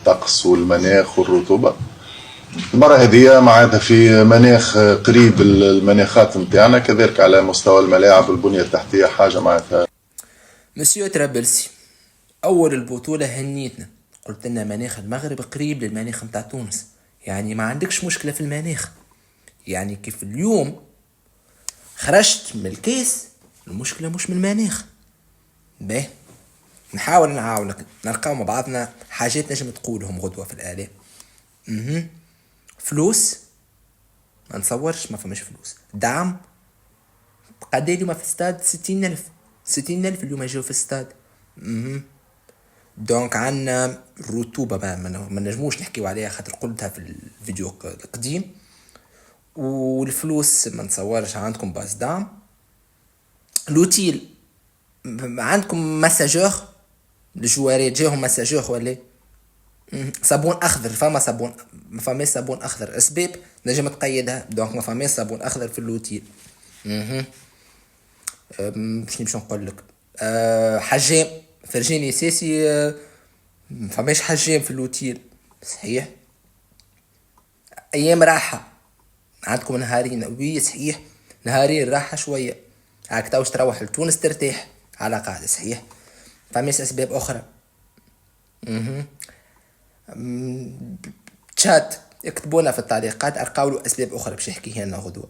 الطقس والمناخ والرطوبة. المرة هذه معناتها في مناخ قريب المناخات نتاعنا، كذلك على مستوى الملاعب والبنية التحتية حاجة معناتها. مسيو ترابلسي، اول البطولة هنيتنا، قلت لنا مناخ المغرب قريب للمناخ متاع تونس، يعني ما عندكش مشكلة في المناخ. يعني كيف اليوم خرجت من الكيس، المشكلة مش من المناخ. به نحاول نعاونك نلقاو مع بعضنا حاجات نجم تقولهم غدوة في الآلام. فلوس ما نتصورش ما فماش فلوس. دعم قد اليوم في الاستاد 60,000 اليوم يجوا في الاستاد. دونك عنا الرطوبة ما نجموش نحكيو عليها خاطر قلتها في الفيديو القديم. والفلوس ما نتصورش عندكم باس دعم. لوتيل عندكم مساجور الجوارات جاهم مساجور ولا صابون اخضر؟ فما صابون؟ ما فماش صابون اخضر. اسباب نجم تقيدها، دونك ما فماش صابون اخضر في اللوتيل. باش نقول لك حجام فرجيني ساسي، ما فماش حجام في اللوتيل صحيح. ايام راحه عندكم نهارين، وي صحيح نهارين راحه شويه، هاك توش تروح لتونس ترتاح على قاعده صحيح. فماش اسباب اخرى. تشات اكتبونا في التعليقات ارقاولوا اسباب اخرى باش يحكيها لنا غدوه.